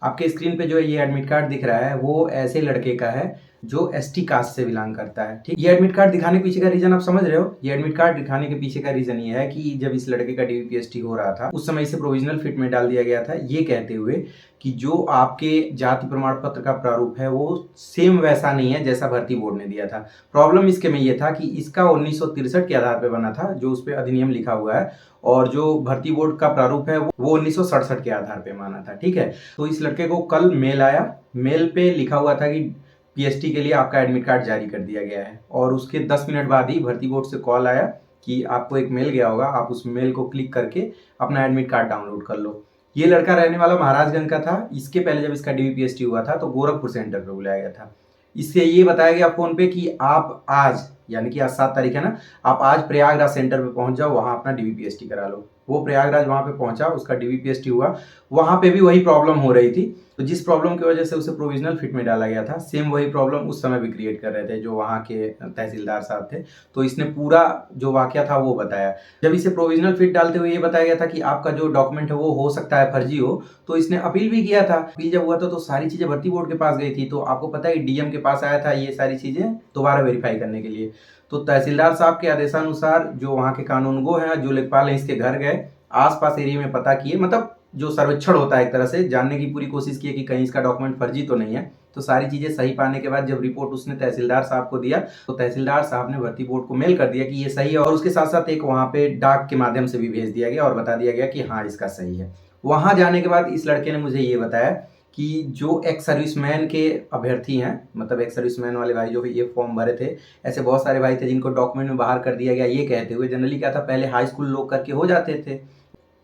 आपके स्क्रीन पे जो ये एडमिट कार्ड दिख रहा है वो ऐसे लड़के का है जो एसटी कास्ट से बिलोंग करता है। ठीक, ये एडमिट कार्ड दिखाने के पीछे का रीजन आप समझ रहे हो। ये एडमिट कार्ड दिखाने के पीछे का रीजन ये है कि जब इस लड़के का डीवीपीएसटी हो रहा था उस समय इसे प्रोविजनल फिट में डाल दिया गया था, ये कहते हुए कि जो आपके जाति प्रमाण पत्र का प्रारूप है वो सेम वैसा नहीं है जैसा भर्ती बोर्ड ने दिया था। प्रॉब्लम इसके में ये था कि इसका 1963 के आधार पर बना था, जो उस पर अधिनियम लिखा हुआ है, और जो भर्ती बोर्ड का प्रारूप है वो 1967 के आधार पे माना था। ठीक है, तो इस लड़के को कल मेल आया, मेल पे लिखा हुआ था कि पीएसटी के लिए आपका एडमिट कार्ड जारी कर दिया गया है, और उसके 10 मिनट बाद ही भर्ती बोर्ड से कॉल आया कि आपको एक मेल गया होगा, आप उस मेल को क्लिक करके अपना एडमिट कार्ड डाउनलोड कर लो। ये लड़का रहने वाला महाराजगंज का था। इसके पहले जब इसका डीवीपीएसटी हुआ था तो गोरखपुर सेंटर पे बुलाया गया था। इससे ये बताया गया फोन पे कि आप आज, यानी कि आज 7 तारीख है ना, आप आज प्रयागराज सेंटर पे पहुंच जाओ, वहां अपना डीवीपीएसटी करा लो। वो प्रयागराज वहां पे पहुंचा, उसका डीवीपीएसटी हुआ। वहां पे भी वही प्रॉब्लम हो रही थी, तो जिस प्रॉब्लम की वजह से उसे प्रोविजनल फिट में डाला गया था, सेम वही प्रॉब्लम उस समय भी क्रिएट कर रहे थे जो वहाँ के तहसीलदार साहब थे। तो इसने पूरा जो वाकया था वो बताया। जब इसे प्रोविजनल फिट डालते हुए ये बताया गया था कि आपका जो डॉक्यूमेंट है वो हो सकता है फर्जी हो, तो इसने अपील भी किया था। अपील जब हुआ था तो सारी चीजें भर्ती बोर्ड के पास गई थी, तो आपको पता है डीएम के पास आया था ये सारी चीजें दोबारा वेरीफाई करने के लिए। तो तहसीलदार साहब के आदेशानुसार जो वहाँ के कानूनगो हैं, जो लेखपाल हैं, इसके घर गए, आसपास एरिया में पता किए, मतलब जो सर्वेक्षण होता है एक तरह से, जानने की पूरी कोशिश की कि कहीं इसका डॉक्यूमेंट फर्जी तो नहीं है। तो सारी चीजें सही पाने के बाद जब रिपोर्ट उसने तहसीलदार साहब को दिया तो तहसीलदार साहब ने भर्ती बोर्ड को मेल कर दिया कि ये सही है, और उसके साथ साथ एक वहां पे डाक के माध्यम से भी भेज दिया गया और बता दिया गया कि हाँ इसका सही है। वहां जाने के बाद इस लड़के ने मुझे ये बताया कि जो एक्स सर्विसमैन के अभ्यर्थी हैं, मतलब एक्स सर्विसमैन वाले भाई जो ये फॉर्म भरे थे, ऐसे बहुत सारे भाई थे जिनको डॉक्यूमेंट में बाहर कर दिया गया, ये कहते हुए जनरली क्या था, पहले हाई स्कूल लोग करके हो जाते थे,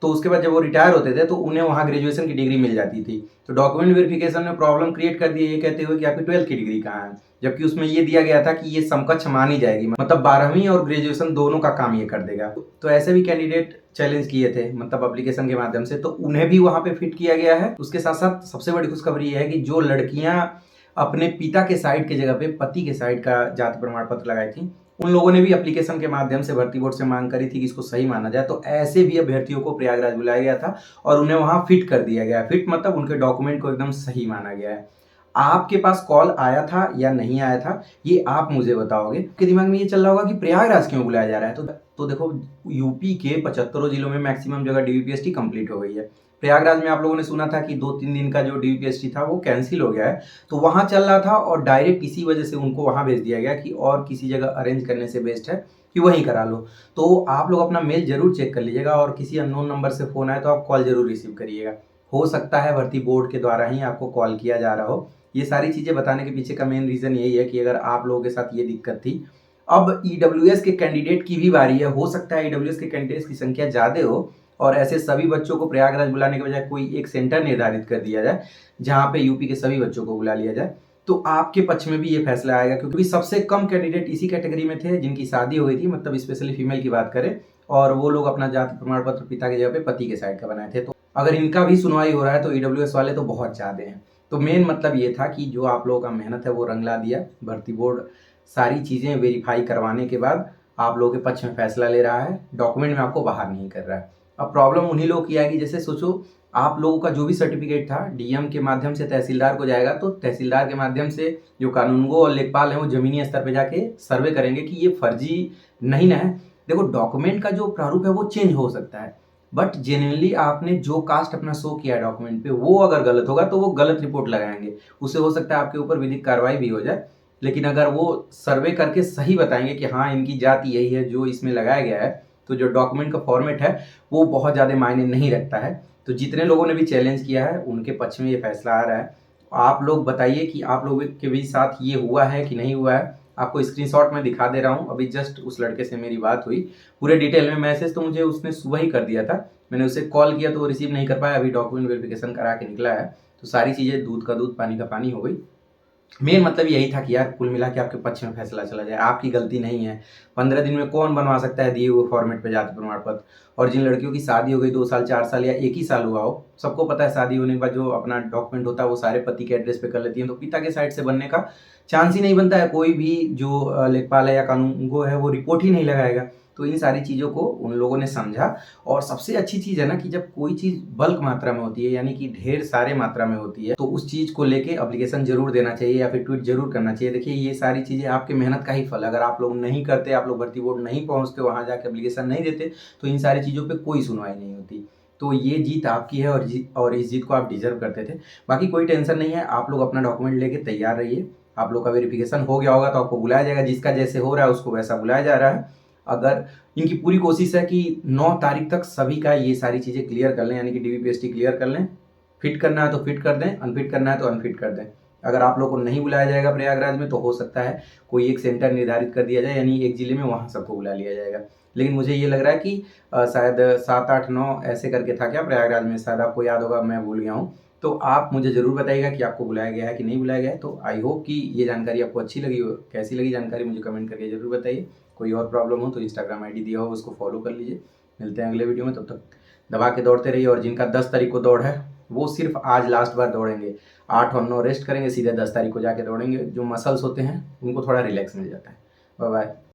तो उसके बाद जब वो रिटायर होते थे तो उन्हें वहाँ ग्रेजुएशन की डिग्री मिल जाती थी। तो डॉक्यूमेंट वेरिफिकेशन में प्रॉब्लम क्रिएट कर दिए, ये कहते हुए कि आपकी 12th की डिग्री कहाँ है, जबकि उसमें ये दिया गया था कि ये समकक्ष मानी जाएगी, मतलब 12वीं और ग्रेजुएशन दोनों का काम ये कर देगा। तो ऐसे भी कैंडिडेट चैलेंज किए थे, मतलब एप्लीकेशन के माध्यम से, तो उन्हें भी वहां पे फिट किया गया है। उसके साथ साथ सबसे बड़ी खुशखबरी ये है कि जो लड़कियां अपने पिता के साइड की जगह पे पति के साइड का जाति प्रमाण पत्र लगाई थी, उन लोगों ने भी एप्लीकेशन के माध्यम से भर्ती बोर्ड से मांग करी थी कि इसको सही माना जाए। तो ऐसे भी अभ्यर्थियों को प्रयागराज बुलाया गया था और उन्हें वहां फिट कर दिया गया। फिट मतलब उनके डॉक्यूमेंट को एकदम सही माना गया है। आपके पास कॉल आया था या नहीं आया था ये आप मुझे बताओगे। आपके दिमाग में ये चल रहा होगा कि प्रयागराज क्यों बुलाया जा रहा है। तो देखो, यूपी के 75 जिलों में मैक्सिमम जगह डीवीपीएसटी कंप्लीट हो गई है। प्रयागराज में आप लोगों ने सुना था कि 2-3 दिन का जो डीवीपीएसटी था वो कैंसिल हो गया है, तो वहां चल रहा था और डायरेक्ट इसी वजह से उनको वहां भेज दिया गया कि और किसी जगह अरेंज करने से बेस्ट है कि वहीं करा लो। तो आप लोग अपना मेल जरूर चेक कर लीजिएगा, और किसी अननोन नंबर से फोन आए तो आप कॉल जरूर रिसीव करिएगा। हो सकता है भर्ती बोर्ड के द्वारा ही आपको कॉल किया जा रहा हो। ये सारी चीजें बताने के पीछे का मेन रीजन यही है कि अगर आप लोगों के साथ ये दिक्कत थी, अब ईडब्ल्यूएस के कैंडिडेट की भी बारी है। हो सकता है ईडब्ल्यूएस के कैंडिडेट्स की संख्या ज्यादा हो और ऐसे सभी बच्चों को प्रयागराज बुलाने के बजाय कोई एक सेंटर निर्धारित कर दिया जाए जहां पे यूपी के सभी बच्चों को बुला लिया जाए, तो आपके पक्ष में भी ये फैसला आएगा। क्योंकि सबसे कम कैंडिडेट इसी कैटेगरी में थे जिनकी शादी हो गई थी, मतलब स्पेशली फीमेल की बात करें, और वो लोग अपना जाति प्रमाण पत्र पिता की जगह पे पति के साइड का बनाए थे। तो अगर इनका भी सुनवाई हो रहा है तो ईडब्ल्यूएस वाले तो बहुत ज्यादा हैं। तो मेन मतलब ये था कि जो आप लोगों का मेहनत है वो रंग ला दिया। भर्ती बोर्ड सारी चीजें वेरीफाई करवाने के बाद आप लोगों के पक्ष में फैसला ले रहा है, डॉक्यूमेंट में आपको बाहर नहीं कर रहा है। अब प्रॉब्लम उन्हीं लोगों की आएगी, जैसे सोचो आप लोगों का जो भी सर्टिफिकेट था डीएम के माध्यम से तहसीलदार को जाएगा, तो तहसीलदार के माध्यम से जो कानूनगो और लेखपाल हैं वो जमीनी स्तर पे जाके सर्वे करेंगे कि ये फर्जी नहीं ना है। देखो, डॉक्यूमेंट का जो प्रारूप है वो चेंज हो सकता है, बट जेन्युइनली आपने जो कास्ट अपना शो किया है डॉक्यूमेंट पे वो अगर गलत होगा तो वो गलत रिपोर्ट लगाएंगे, उससे हो सकता है आपके ऊपर विधिक कार्रवाई भी हो जाए। लेकिन अगर वो सर्वे करके सही बताएंगे कि हाँ इनकी जाति यही है जो इसमें लगाया गया है, तो जो डॉक्यूमेंट का फॉर्मेट है वो बहुत ज़्यादा मायने नहीं रखता है। तो जितने लोगों ने भी चैलेंज किया है उनके पक्ष में ये फैसला आ रहा है। आप लोग बताइए कि आप लोगों के भी साथ ये हुआ है कि नहीं हुआ है। आपको स्क्रीनशॉट में दिखा दे रहा हूँ, अभी जस्ट उस लड़के से मेरी बात हुई पूरे डिटेल में। मैसेज तो मुझे उसने सुबह ही कर दिया था, मैंने उसे कॉल किया तो वो रिसीव नहीं कर पाया, अभी डॉक्यूमेंट वेरिफिकेशन करा के निकला है। तो सारी चीज़ें दूध का दूध पानी का पानी हो गई। मेन मतलब यही था कि यार कुल मिला के आपके पक्ष में फैसला चला जाए, आपकी गलती नहीं है। 15 दिन में कौन बनवा सकता है दिए हुए फॉर्मेट पे जाति प्रमाण पत्र। और जिन लड़कियों की शादी हो गई 2 साल 4 साल या एक ही साल हुआ हो, सबको पता है शादी होने के बाद जो अपना डॉक्यूमेंट होता है वो सारे पति के एड्रेस पे कर लेती हैं, तो पिता के साइड से बनने का चांस ही नहीं बनता है। कोई भी जो लेखपाल है या कानूनगो है वो रिपोर्ट ही नहीं लगाएगा। तो इन सारी चीज़ों को उन लोगों ने समझा। और सबसे अच्छी चीज़ है ना कि जब कोई चीज़ बल्क मात्रा में होती है, यानी कि ढेर सारे मात्रा में होती है, तो उस चीज़ को लेके एप्लीकेशन ज़रूर देना चाहिए या फिर ट्वीट ज़रूर करना चाहिए। देखिए ये सारी चीज़ें आपकी मेहनत का ही फल है। अगर आप लोग नहीं करते, आप लोग भर्ती बोर्ड नहीं पहुँचते, वहाँ जाके एप्लीकेशन नहीं देते, तो इन सारी चीज़ों पे कोई सुनवाई नहीं होती। तो ये जीत आपकी है और इस जीत को आप डिज़र्व करते थे। बाकी कोई टेंशन नहीं है, आप लोग अपना डॉक्यूमेंट लेके तैयार रहिए। आप लोग का वेरिफिकेशन हो गया होगा तो आपको बुलाया जाएगा, जिसका जैसे हो रहा है उसको वैसा बुलाया जा रहा है। अगर इनकी पूरी कोशिश है कि 9 तारीख तक सभी का ये सारी चीज़ें क्लियर कर लें, यानी कि डीवीपीएसटी क्लियर कर लें। फिट करना है तो फिट कर दें, अनफिट करना है तो अनफिट कर दें। अगर आप लोग को नहीं बुलाया जाएगा प्रयागराज में, तो हो सकता है कोई एक सेंटर निर्धारित कर दिया जाए, यानी एक ज़िले में, वहाँ सबको बुला लिया जाएगा। लेकिन मुझे ये लग रहा है कि शायद 7, 8, 9 ऐसे करके था क्या प्रयागराज में, शायद आपको याद होगा, मैं भूल गया हूँ। तो आप मुझे ज़रूर बताइएगा कि आपको बुलाया गया है कि नहीं बुलाया गया है। तो आई होप कि ये जानकारी आपको अच्छी लगी हो। कैसी लगी जानकारी मुझे कमेंट करके ज़रूर बताइए। कोई और प्रॉब्लम हो तो इंस्टाग्राम आईडी दिया हो, उसको फॉलो कर लीजिए। मिलते हैं अगले वीडियो में, तब तक दबा के दौड़ते रहिए। और जिनका 10 तारीख को दौड़ है, वो सिर्फ आज लास्ट बार दौड़ेंगे। 8 और 9 रेस्ट करेंगे, सीधे 10 तारीख को जाके दौड़ेंगे। जो मसल्स होते हैं उनको थोड़ा रिलैक्स मिल जाता है। Bye bye.